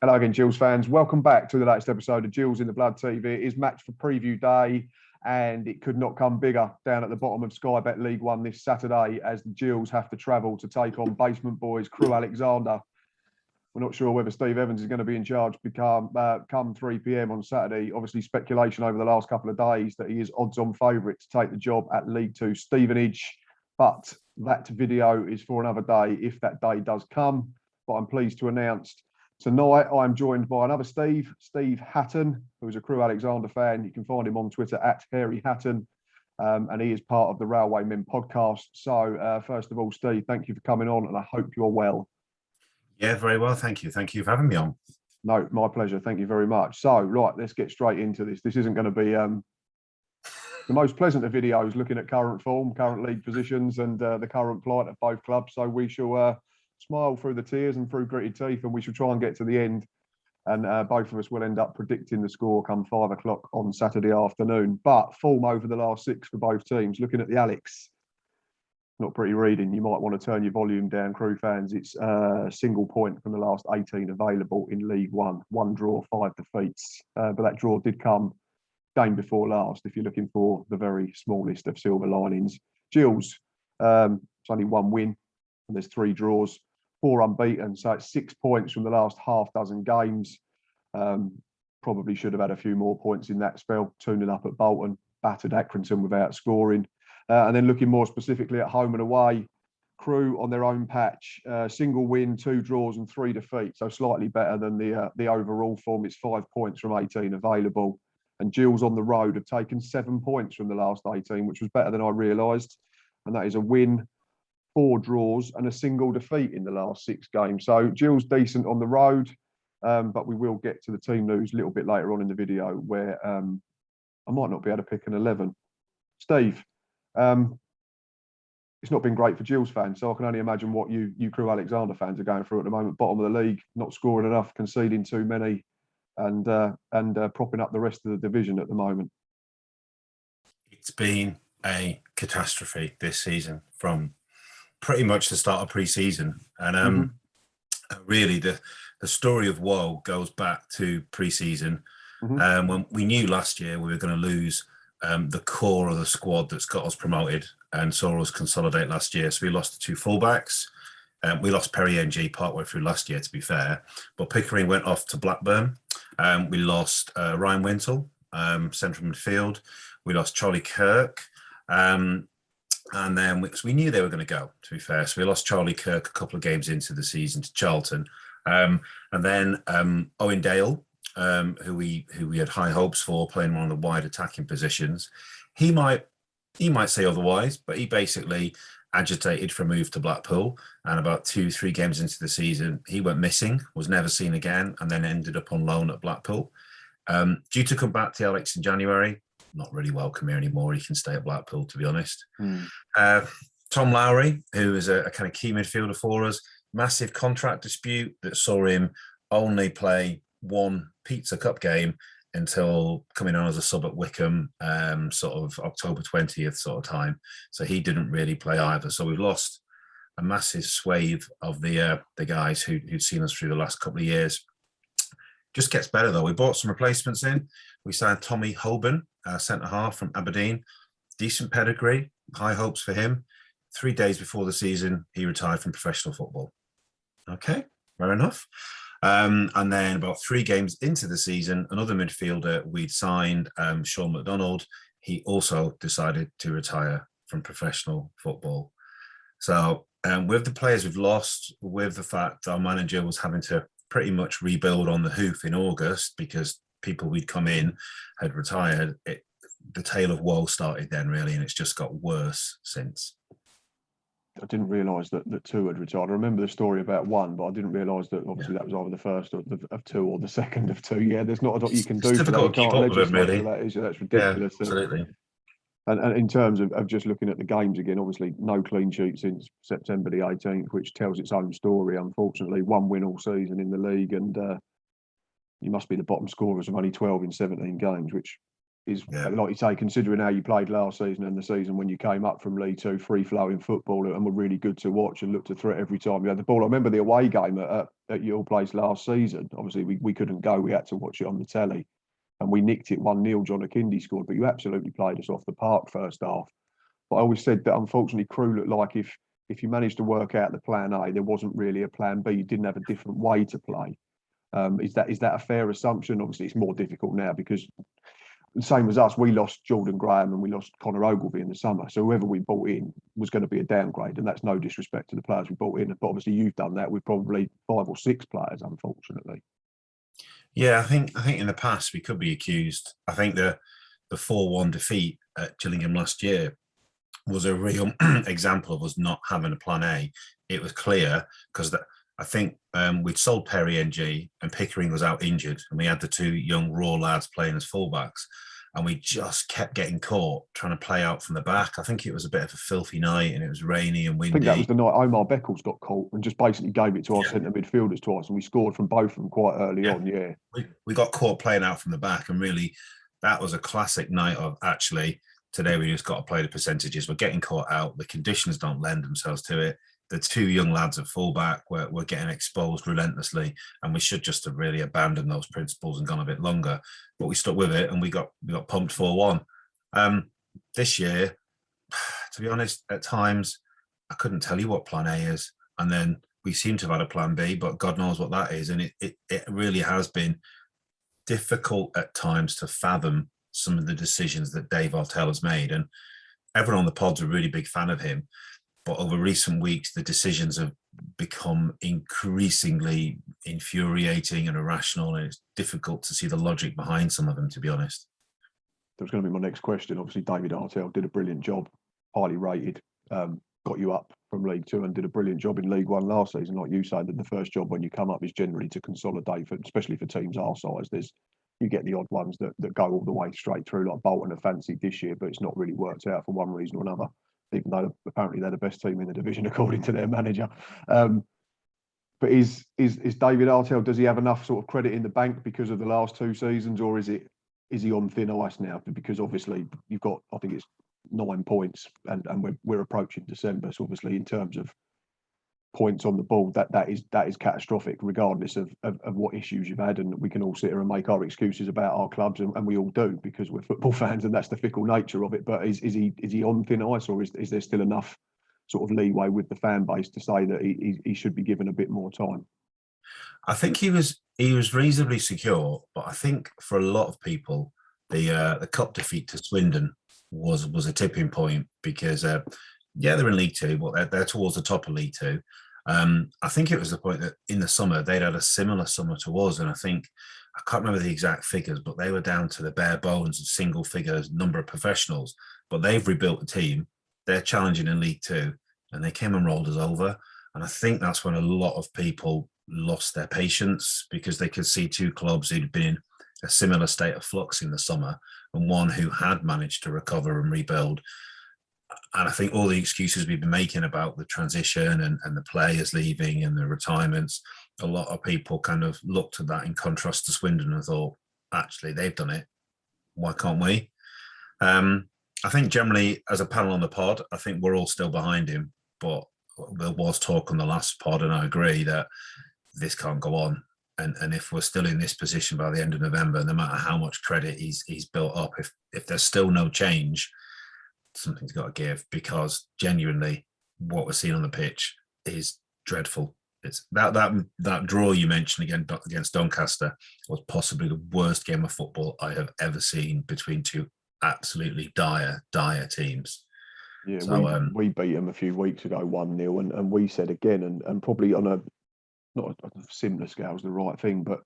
Hello again, Gills fans. Welcome back to the latest episode of Gills in the Blood TV. It is match for preview day, and it could not come bigger down at the bottom of Sky Bet League One this Saturday as the Gills have to travel to take on basement boys Crewe Alexandra. We're not sure whether Steve Evans is going to be in charge come 3 p.m. on Saturday. Obviously, speculation over the last couple of days that he is odds-on favourite to take the job at League Two Stevenage. But that video is for another day if that day does come. But I'm pleased to announce tonight I'm joined by another Steve Hatton, who's a Crewe Alexandra fan. You can find him on Twitter at Harry Hatton, and he is part of the Railway Men podcast. So first of all, Steve, thank you for coming on, and I hope you're well. Yeah, very well, thank you. Thank you for having me on. No, my pleasure. Thank you very much. So, right, let's get straight into this. This isn't going to be the most pleasant of videos looking at current form, current league positions, and the current plight of both clubs. So we shall smile through the tears and through gritted teeth, and we shall try and get to the end. And both of us will end up predicting the score come 5 o'clock on Saturday afternoon. But form over the last 6 for both teams. Looking at the Alex, not pretty reading. You might want to turn your volume down, Crewe fans. It's a single point from the last 18 available in League One. 1 draw, 5 defeats. But that draw did come game before last, if you're looking for the very smallest of silver linings. Gills, it's only 1 win, and there's 3 draws, 4 unbeaten. So it's 6 points from the last half dozen games. Probably should have had a few more points in that spell. 2-0 up at Bolton, battered Accrington without scoring. And then looking more specifically at home and away, Crewe on their own patch, single win, 2 draws and 3 defeats. So slightly better than the overall form. It's 5 points from 18 available. And Gills on the road have taken 7 points from the last 18, which was better than I realised. And that is a win, 4 draws and a single defeat in the last 6 games. So Gills decent on the road, but we will get to the team news a little bit later on in the video where I might not be able to pick an 11. Steve, it's not been great for Gills fans, so I can only imagine what you Crewe Alexandra fans are going through at the moment. Bottom of the league, not scoring enough, conceding too many, and propping up the rest of the division at the moment. It's been a catastrophe this season from pretty much the start of pre-season, and really the story of woe goes back to pre-season. When we knew last year we were going to lose the core of the squad that's got us promoted and saw us consolidate last year. So we lost the 2 fullbacks. We lost Perry NG partway through last year, to be fair. But Pickering went off to Blackburn. We lost Ryan Wintle, central midfield. We lost Charlie Kirk. And then we knew they were going to go, to be fair. So we lost Charlie Kirk a couple of games into the season to Charlton. And then Owen Dale, who we had high hopes for, playing one of the wide attacking positions. He might say otherwise, but he basically agitated for a move to Blackpool, and about 2-3 games into the season he went missing, was never seen again, and then ended up on loan at Blackpool. Due to come back to Alex in January, not really welcome here anymore. He can stay at Blackpool, to be honest. Tom Lowry, who is a kind of key midfielder for us, massive contract dispute that saw him only play 1 Pizza Cup game until coming on as a sub at Wickham, sort of October 20th sort of time. So he didn't really play either. So we've lost a massive swathe of the guys who'd seen us through the last couple of years. Just gets better though. We brought some replacements in. We signed Tommy Hoban, centre half from Aberdeen. Decent pedigree, high hopes for him. 3 days before the season, he retired from professional football. Okay, fair enough. And then about 3 games into the season, another midfielder we'd signed, Sean McDonald, he also decided to retire from professional football. So with the players we've lost, with the fact our manager was having to pretty much rebuild on the hoof in August because people we'd come in had retired, the tale of woe started then really, and it's just got worse since. I didn't realise that 2 had retired. I remember the story about 1, but I didn't realise that obviously that was either the first of 2 or the second of 2. Yeah, there's not a lot you can do. It's difficult to keep up with them, really. That's ridiculous. Yeah, absolutely. And in terms of just looking at the games again, obviously no clean sheet since September the 18th, which tells its own story. Unfortunately, 1 win all season in the league, and you must be the bottom scorers of only 12 in 17 games, which Yeah. like you say, considering how you played last season and the season when you came up from League Two, free flowing football, and were really good to watch and looked a threat every time you had the ball. I remember the away game at your place last season. Obviously, we couldn't go; we had to watch it on the telly, and we nicked it 1-0. John Akindi scored, but you absolutely played us off the park first half. But I always said that unfortunately, Crewe looked like if you managed to work out the plan A, there wasn't really a plan B. You didn't have a different way to play. Is that a fair assumption? Obviously, it's more difficult now because same as us, we lost Jordan Graham and we lost Connor Ogilvie in the summer. So whoever we brought in was going to be a downgrade, and that's no disrespect to the players we brought in. But obviously, you've done that with probably 5 or 6 players, unfortunately. Yeah, I think in the past we could be accused. I think the 4-1 defeat at Gillingham last year was a real example of us not having a plan A. It was clear because I think we'd sold Perry NG and Pickering was out injured, and we had the 2 young raw lads playing as fullbacks, and we just kept getting caught trying to play out from the back. I think it was a bit of a filthy night, and it was rainy and windy. I think that was the night Omar Beckles got caught and just basically gave it to our centre midfielders twice, and we scored from both of them quite early on. Yeah, we got caught playing out from the back, and really that was a classic night of actually today we just got to play the percentages. We're getting caught out. The conditions don't lend themselves to it. The 2 young lads at fullback were getting exposed relentlessly, and we should just have really abandoned those principles and gone a bit longer. But we stuck with it, and we got pumped 4-1. This year, to be honest, at times I couldn't tell you what plan A is, and then we seem to have had a plan B, but God knows what that is. And it really has been difficult at times to fathom some of the decisions that Dave Artell has made, and everyone on the pod's a really big fan of him. But over recent weeks, the decisions have become increasingly infuriating and irrational, and it's difficult to see the logic behind some of them, to be honest. That was going to be my next question. Obviously, David Artell did a brilliant job, highly rated, got you up from League Two and did a brilliant job in League One last season. Like you say, that the first job when you come up is generally to consolidate, especially for teams our size. You get the odd ones that go all the way straight through, like Bolton have fancied this year, but it's not really worked out for one reason or another, even though apparently they're the best team in the division according to their manager. But is David Artell, does he have enough sort of credit in the bank because of the last 2 seasons, or is he on thin ice now? Because obviously you've got, I think it's 9 points, and we're approaching December. So obviously in terms of points on the board, that is catastrophic, regardless of what issues you've had. And we can all sit here and make our excuses about our clubs, and we all do because we're football fans, and that's the fickle nature of it. But is he on thin ice, or is there still enough sort of leeway with the fan base to say that he should be given a bit more time? I think he was reasonably secure, but I think for a lot of people, the cup defeat to Swindon was a tipping point because they're in League Two, but they're towards the top of League Two. I think it was the point that in the summer they'd had a similar summer to us, and I can't remember the exact figures, but they were down to the bare bones of single figures number of professionals. But they've rebuilt the team. They're challenging in League Two, and they came and rolled us over. And I think that's when a lot of people lost their patience because they could see 2 clubs who'd been in a similar state of flux in the summer, and one who had managed to recover and rebuild. And I think all the excuses we've been making about the transition and the players leaving and the retirements, a lot of people kind of looked at that in contrast to Swindon and thought, actually, they've done it. Why can't we? I think generally, as a panel on the pod, I think we're all still behind him. But there was talk on the last pod, and I agree that this can't go on. And if we're still in this position by the end of November, no matter how much credit he's built up, if there's still no change, something's got to give, because genuinely what we're seeing on the pitch is dreadful. It's that draw you mentioned against Doncaster was possibly the worst game of football I have ever seen between 2 absolutely dire teams. Yeah, so, we beat them a few weeks ago 1-0, and we said again, and probably on a not a similar scale is the right thing, but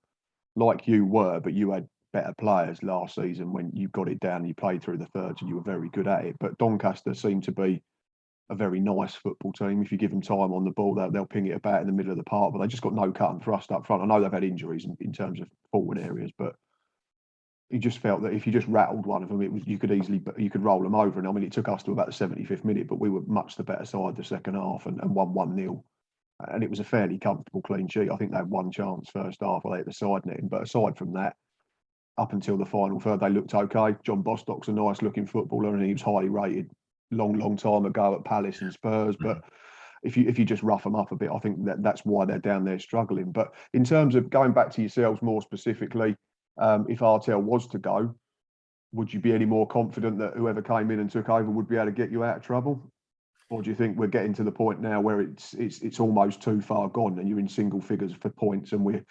like you were, but you had better players last season when you got it down and you played through the thirds and you were very good at it. But Doncaster seemed to be a very nice football team. If you give them time on the ball, they'll ping it about in the middle of the park, but they just got no cut and thrust up front. I know they've had injuries in terms of forward areas, but you just felt that if you just rattled one of them, you could roll them over. And I mean, it took us to about the 75th minute, but we were much the better side the second half and won 1-0. And it was a fairly comfortable clean sheet. I think they had 1 chance first half, they hit the side netting. But aside from that, up until the final third, they looked okay. John Bostock's a nice looking footballer, and he was highly rated long time ago at Palace and Spurs. But if you just rough them up a bit, I think that's why they're down there struggling. But in terms of going back to yourselves more specifically, if Artell was to go, would you be any more confident that whoever came in and took over would be able to get you out of trouble? Or do you think we're getting to the point now where it's almost too far gone and you're in single figures for points, and we're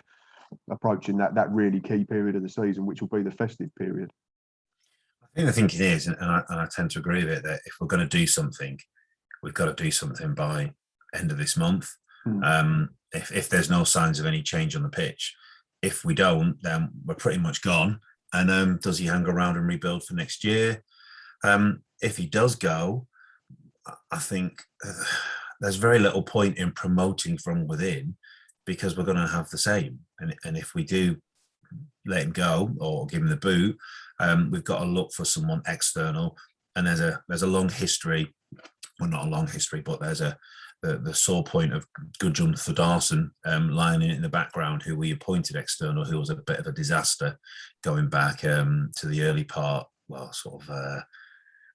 approaching that really key period of the season, which will be the festive period? I think it is, and I tend to agree with it, that if we're going to do something, we've got to do something by end of this month. If there's no signs of any change on the pitch, if we don't, then we're pretty much gone. And does he hang around and rebuild for next year? If he does go, I think there's very little point in promoting from within, because we're going to have the same. And if we do let him go or give him the boot, we've got to look for someone external. And there's a long history, well, not a long history, but there's the sore point of Gudjon Thordarson lying in the background, who we appointed external, who was a bit of a disaster going back to the early part, well, sort of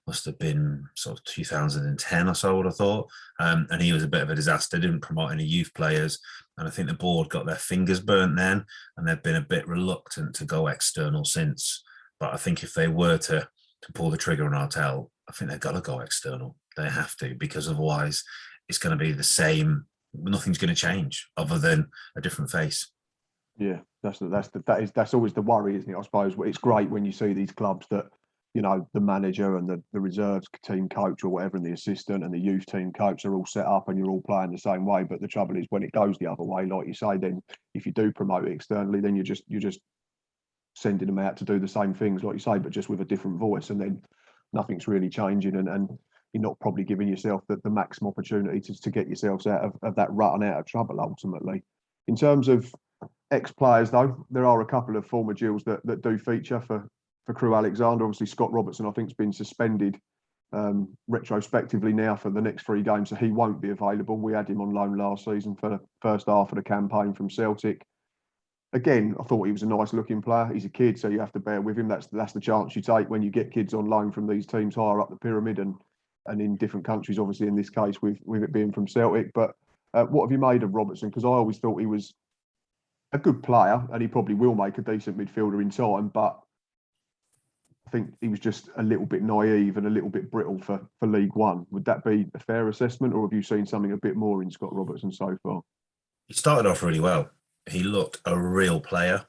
must have been sort of 2010 or so, I would have thought. And he was a bit of a disaster, didn't promote any youth players. And I think the board got their fingers burnt then, and they've been a bit reluctant to go external since. But I think if they were to pull the trigger on Artell, I think they've got to go external. They have to, because otherwise it's going to be the same. Nothing's going to change other than a different face. Yeah, that's always the worry, isn't it? I suppose it's great when you see these clubs that, you know, the manager and the reserves team coach or whatever, and the assistant and the youth team coach are all set up and you're all playing the same way. But the trouble is, when it goes the other way, like you say, then if you do promote it externally, then you're just sending them out to do the same things, like you say, but just with a different voice, and then nothing's really changing, and you're not probably giving yourself the maximum opportunity to get yourselves out of that rut and out of trouble ultimately. In terms of ex-players, though, there are a couple of former Gills that do feature for Crewe. Alexandra, obviously Scott Robertson, I think, has been suspended retrospectively now for the next 3 games, so he won't be available. We had him on loan last season for the first half of the campaign from Celtic. Again, I thought he was a nice looking player. He's a kid, so you have to bear with him. That's the chance you take when you get kids on loan from these teams higher up the pyramid and in different countries, obviously in this case with it being from Celtic. But what have you made of Robertson? Because I always thought he was a good player and he probably will make a decent midfielder in time, but I think he was just a little bit naive and a little bit brittle for League One. Would that be a fair assessment, or have you seen something a bit more in Scott Robertson so far? He started off really well. He looked a real player.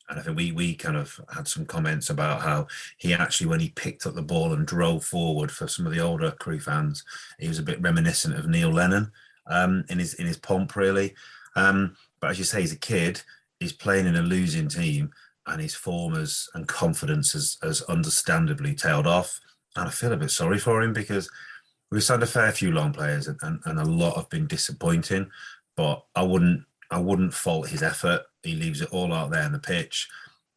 And I think we kind of had some comments about how he actually, when he picked up the ball and drove forward, for some of the older Crewe fans, he was a bit reminiscent of Neil Lennon in his pomp, really. But as you say, he's a kid. He's playing in a losing team, and his form and confidence has understandably tailed off. And I feel a bit sorry for him, because we've signed a fair few long players, and a lot have been disappointing. But I wouldn't fault his effort. He leaves it all out there on the pitch.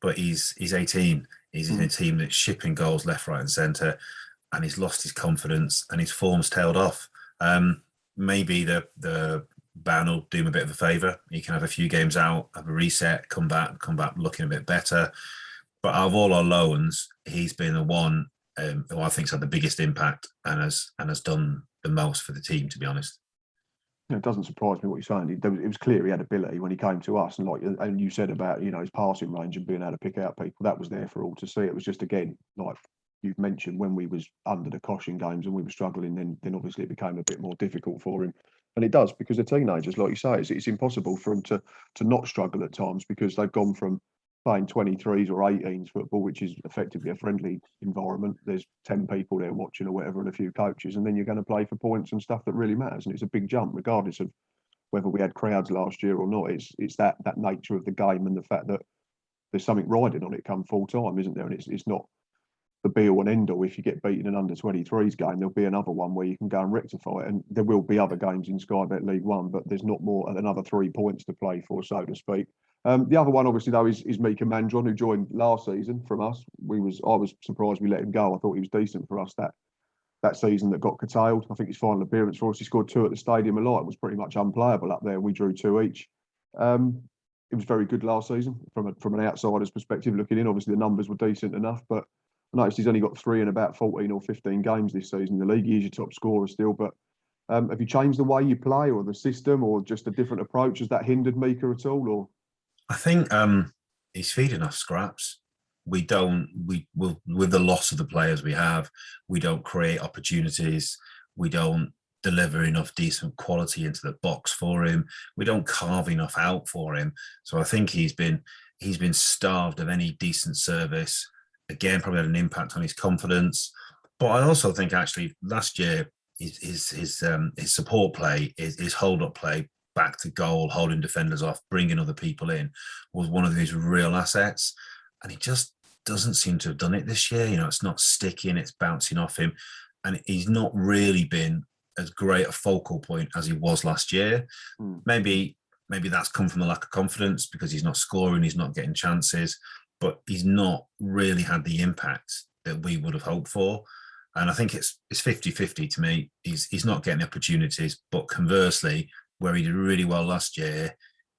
But he's 18. He's in a team that's shipping goals left, right, and centre, and he's lost his confidence and his form's tailed off. Maybe the ban will do him a bit of a favour. He can have a few games out, have a reset, come back looking a bit better. But out of all our loans, he's been the one who I think's had the biggest impact and has done the most for the team, to be honest. It doesn't surprise me what you're saying. It was clear he had ability when he came to us, and you said about, you know, his passing range and being able to pick out people. That was there for all to see. It was just, again, like you've mentioned, when we was under the caution games and we were struggling, then obviously it became a bit more difficult for him. And it does, because they're teenagers, like you say. It's impossible for them to not struggle at times, because they've gone from playing 23s or 18s football, which is effectively a friendly environment. There's 10 people there watching or whatever, and a few coaches, and then you're going to play for points and stuff that really matters. And it's a big jump, regardless of whether we had crowds last year or not. It's that nature of the game, and the fact that there's something riding on it come full time, isn't there? And it's not the be all and end all. If you get beaten in under 23s game, there'll be another one where you can go and rectify it, and there will be other games in Sky Bet League One, but there's not more than another 3 points to play for, so to speak. The other one, obviously, though, is Mika Mandron, who joined last season from us. I was surprised we let him go. I thought he was decent for us that season that got curtailed. I think his final appearance for us, he scored 2 at the Stadium of Light, was pretty much unplayable up there. We drew 2 each. it was very good last season from an outsider's perspective looking in. Obviously, the numbers were decent enough, but I noticed he's only got 3 in about 14 or 15 games this season in the league. He is your top scorer still, but have you changed the way you play or the system or just a different approach? Has that hindered Mika at all? Or I think he's feeding us scraps. We will, with the loss of the players we have, we don't create opportunities. We don't deliver enough decent quality into the box for him. We don't carve enough out for him. So I think he's been starved of any decent service. Again, probably had an impact on his confidence. But I also think actually last year his support play, his hold up play, back to goal, holding defenders off, bringing other people in, was one of his real assets. And he just doesn't seem to have done it this year. You know, it's not sticking, it's bouncing off him. And he's not really been as great a focal point as he was last year. Maybe that's come from the lack of confidence because he's not scoring, he's not getting chances, but he's not really had the impact that we would have hoped for. And I think it's 50-50 to me. He's not getting the opportunities, but conversely, where he did really well last year,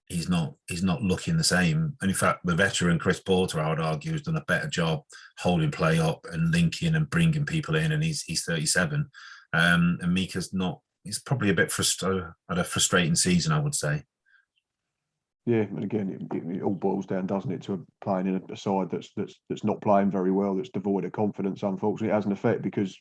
he's not looking the same. And in fact, the veteran Chris Porter, I would argue, has done a better job holding play up and linking and bringing people in. And he's 37, and Mika's not. He's probably a bit had a frustrating season, I would say. Yeah, and again, it all boils down, doesn't it, to playing in a side that's not playing very well, that's devoid of confidence. Unfortunately, it has an effect because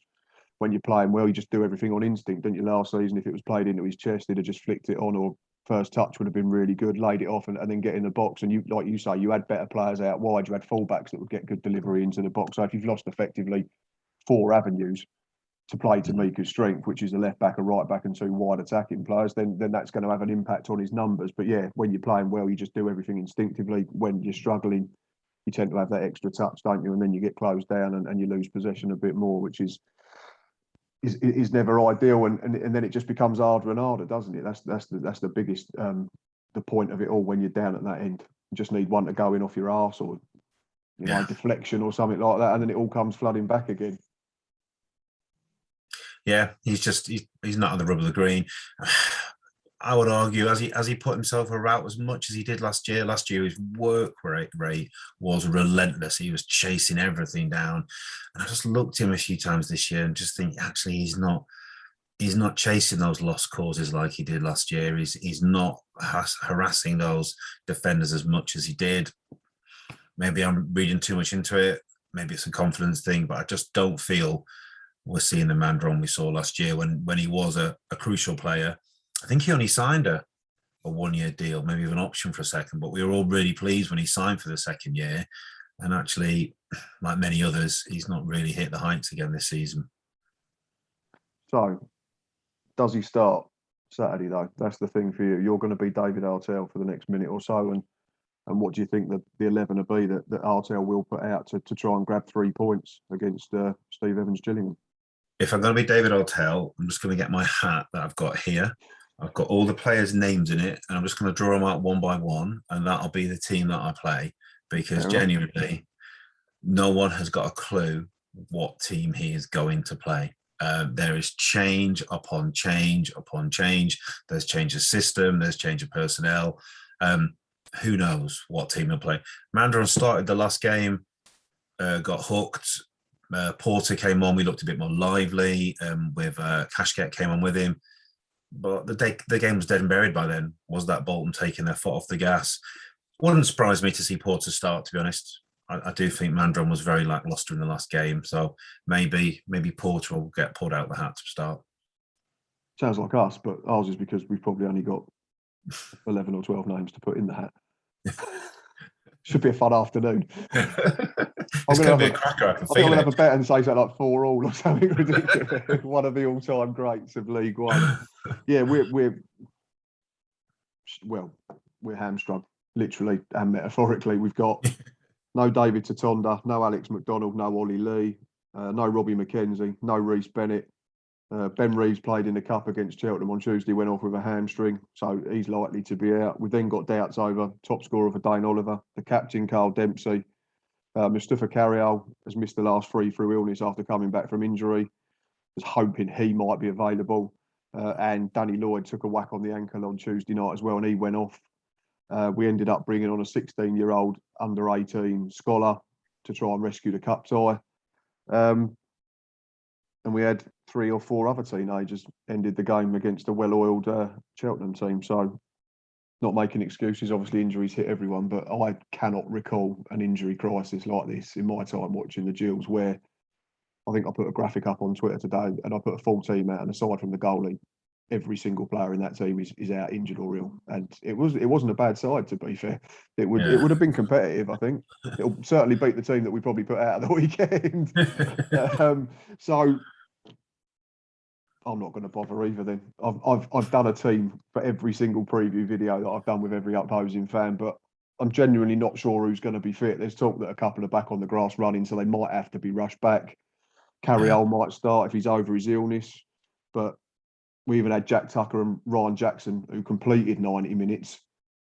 when you're playing well, you just do everything on instinct. Didn't you last season? If it was played into his chest, he'd have just flicked it on, or first touch would have been really good, laid it off, and then get in the box. And you, like you say, you had better players out wide. You had fullbacks that would get good delivery into the box. So if you've lost effectively 4 avenues to play to Mika's strength, which is a left back, a right back, and 2 wide attacking players, then that's going to have an impact on his numbers. But yeah, when you're playing well, you just do everything instinctively. When you're struggling, you tend to have that extra touch, don't you? And then you get closed down and you lose possession a bit more, which is never ideal. And then it just becomes harder and harder, doesn't it? That's the biggest the point of it all. When you're down at that end, you just need one to go in off your arse, or you know, deflection or something like that, and then it all comes flooding back again. Yeah, he's not on the rub of the green. I would argue, as he put himself about as much as he did last year. Last year, his work rate was relentless. He was chasing everything down, and I just looked at him a few times this year and just think, actually, he's not chasing those lost causes like he did last year. He's not harassing those defenders as much as he did. Maybe I'm reading too much into it. Maybe it's a confidence thing, but I just don't feel we're seeing the Mandron we saw last year when he was a crucial player. I think he only signed a 1-year deal, maybe with an option for a second, but we were all really pleased when he signed for the second year. And actually, like many others, he's not really hit the heights again this season. So, does he start Saturday though? That's the thing for you. You're going to be David Artell for the next minute or so, and what do you think the 11 will be that Artell will put out to try and grab 3 points against Steve Evans-Gillingham? If I'm going to be David Artell, I'm just going to get my hat that I've got here. I've got all the players' names in it, and I'm just going to draw them out one by one, and that'll be the team that I play, because genuinely, no one has got a clue what team he is going to play. There is change upon change upon change. There's change of system. There's change of personnel. Who knows what team he'll play? Mandron started the last game, got hooked. Porter came on. We looked a bit more lively. With Kashket came on with him. But the game was dead and buried by then. Was that Bolton taking their foot off the gas? Wouldn't surprise me to see Porter start, to be honest. I do think Mandron was very lacklustre in the last game. So maybe Porter will get pulled out the hat to start. Sounds like us, but ours is because we've probably only got 11 or 12 names to put in the hat. Should be a fun afternoon. It's going to be a cracker. I can feel it. I'm going to have a bet and say something like 4-4 or something ridiculous. One of the all-time greats of League One. Yeah, we're hamstrung, literally and metaphorically. We've got no David Tatonda, no Alex McDonald, no Ollie Lee, no Robbie McKenzie, no Reece Bennett. Ben Reeves played in the Cup against Cheltenham on Tuesday, went off with a hamstring, so he's likely to be out. We've then got doubts over top scorer for Dane Oliver, the captain Carl Dempsey. Mustafa Carriol has missed the last 3 through illness after coming back from injury. Was hoping he might be available. And Danny Lloyd took a whack on the ankle on Tuesday night as well, and he went off. We ended up bringing on a 16-year-old under 18 scholar to try and rescue the cup tie. And we had 3 or 4 other teenagers ended the game against a well-oiled Cheltenham team. So not making excuses, obviously injuries hit everyone, but I cannot recall an injury crisis like this in my time watching the Gills, where I think I put a graphic up on Twitter today and I put a full team out, and aside from the goalie, every single player in that team is out injured or ill. And it wasn't a bad side, to be fair. It would have been competitive, I think. It'll certainly beat the team that we probably put out at the weekend. So I'm not going to bother either. Then I've done a team for every single preview video that I've done with every opposing fan, but I'm genuinely not sure who's going to be fit. There's talk that a couple are back on the grass running, so they might have to be rushed back. Carriol might start if he's over his illness, but we even had Jack Tucker and Ryan Jackson who completed 90 minutes,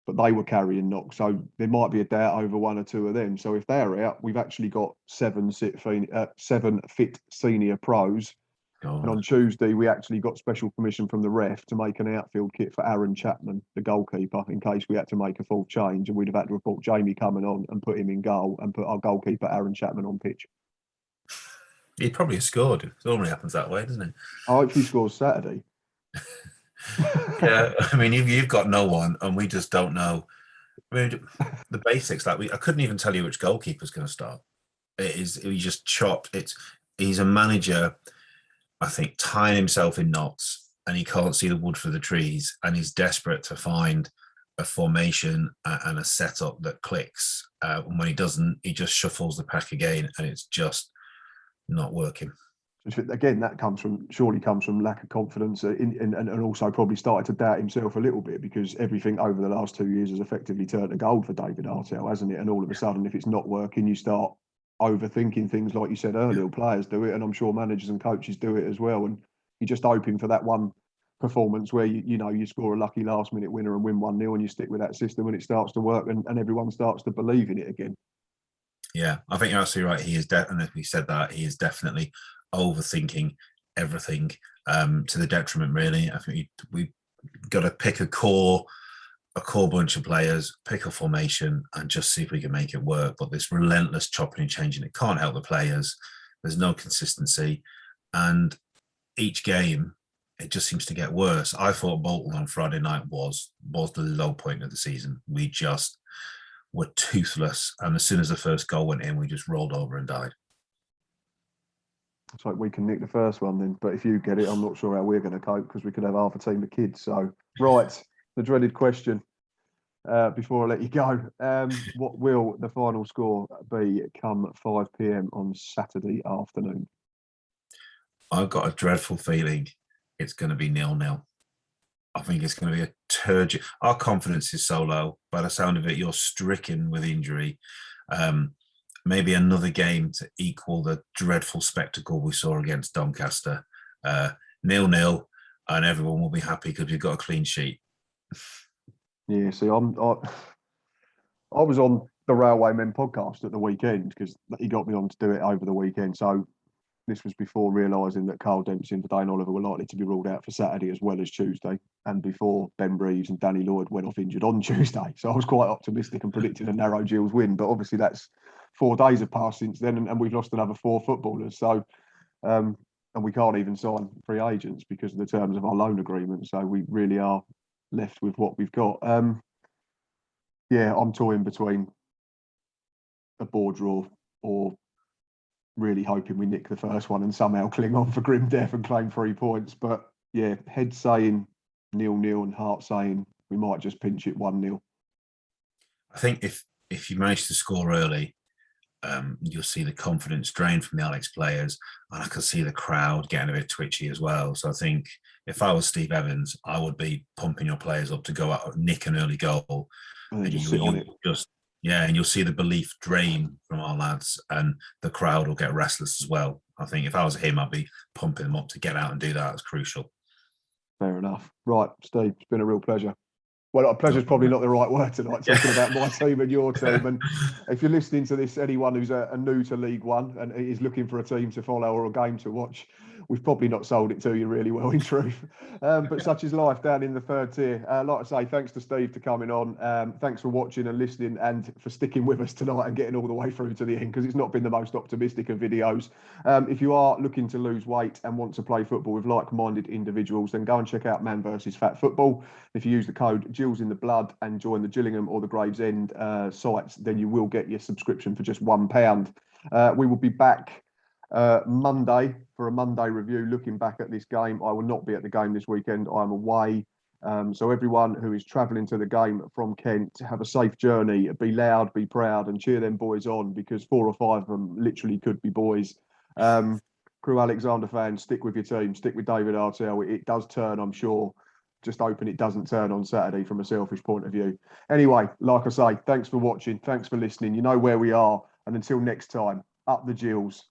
but they were carrying knocks. So there might be a doubt over 1 or 2 of them. So if they're out, we've actually got 7 fit senior pros. God. And on Tuesday, we actually got special permission from the ref to make an outfield kit for Aaron Chapman, the goalkeeper, in case we had to make a full change. And we'd have had to report Jamie coming on and put him in goal and put our goalkeeper, Aaron Chapman, on pitch. He probably scored. It normally happens that way, doesn't it? I hope he scores Saturday. Yeah, I mean, you've got no one, and we just don't know. I mean, the basics, I couldn't even tell you which goalkeeper's going to start. He just chopped. He's a manager, I think, tying himself in knots, and he can't see the wood for the trees, and he's desperate to find a formation and a setup that clicks. And when he doesn't, he just shuffles the pack again, and it's just not working. Again, that surely comes from lack of confidence and also probably started to doubt himself a little bit, because everything over the last 2 years has effectively turned to gold for David Artell, hasn't it? And all of a sudden, if it's not working, you start overthinking things, like you said earlier. Players do it, and I'm sure managers and coaches do it as well. And you're just hoping for that one performance where you score a lucky last minute winner and win 1-0, and you stick with that system and it starts to work, and everyone starts to believe in it again. Yeah, I think you're absolutely right. He is definitely said that. He is definitely overthinking everything to the detriment, really. I think we've got to pick a core bunch of players, pick a formation, and just see if we can make it work. But this relentless chopping and changing, it can't help the players. There's no consistency, and each game it just seems to get worse. I thought Bolton on Friday night was the low point of the season. We just were toothless, and as soon as the first goal went in, we just rolled over and died. It's like we can nick the first one then, but if you get it, I'm not sure how we're going to cope, because we could have half a team of kids. So, right, the dreaded question before I let you go. What will the final score be come 5 p.m. on Saturday afternoon? I've got a dreadful feeling it's going to be 0-0. I think it's going to be a turgid. Our confidence is so low. By the sound of it, you're stricken with injury. Maybe another game to equal the dreadful spectacle we saw against Doncaster. 0-0, and everyone will be happy because we've got a clean sheet. Yeah, see, I was on the Railwaymen podcast at the weekend, because he got me on to do it over the weekend. So this was before realising that Carl Dempsey and Dane Oliver were likely to be ruled out for Saturday as well as Tuesday, and before Ben Reeves and Danny Lloyd went off injured on Tuesday. So I was quite optimistic and predicted a narrow Gills win, but obviously that's 4 days have passed since then, and we've lost another 4 footballers. So, and we can't even sign free agents because of the terms of our loan agreement. So we really are left with what we've got. Yeah, I'm toying between a board draw or really hoping we nick the first one and somehow cling on for grim death and claim 3 points. But yeah, head saying 0-0 and heart saying we might just pinch it 1-0. I think if you manage to score early, you'll see the confidence drain from the Alex players, and I can see the crowd getting a bit twitchy as well. So I think if I was Steve Evans, I would be pumping your players up to go out and nick an early goal, and just sit on it. And you'll see the belief drain from our lads, and the crowd will get restless as well. I think if I was him, I'd be pumping them up to get out and do that. It's crucial. Fair enough. Right, Steve, it's been a real pleasure. Well, pleasure is probably not the right word tonight, talking about my team and your team. And if you're listening to this, anyone who's new to League One and is looking for a team to follow or a game to watch, we've probably not sold it to you really well, in truth. But such is life down in the third tier. Like I say, thanks to Steve for coming on. Thanks for watching and listening, and for sticking with us tonight and getting all the way through to the end, because it's not been the most optimistic of videos. If you are looking to lose weight and want to play football with like-minded individuals, then go and check out Man vs Fat Football. If you use the code Gills in the Blood and join the Gillingham or the Gravesend sites, then you will get your subscription for just £1. We will be back Monday for a Monday review, looking back at this game. I will not be at the game this weekend. I'm away. So everyone who is travelling to the game from Kent, have a safe journey. Be loud, be proud, and cheer them boys on, because 4 or 5 of them literally could be boys. Crewe Alexandra fans, stick with your team. Stick with David Artell. It does turn, I'm sure. Just hoping it doesn't turn on Saturday from a selfish point of view. Anyway, like I say, thanks for watching. Thanks for listening. You know where we are. And until next time, up the Gills.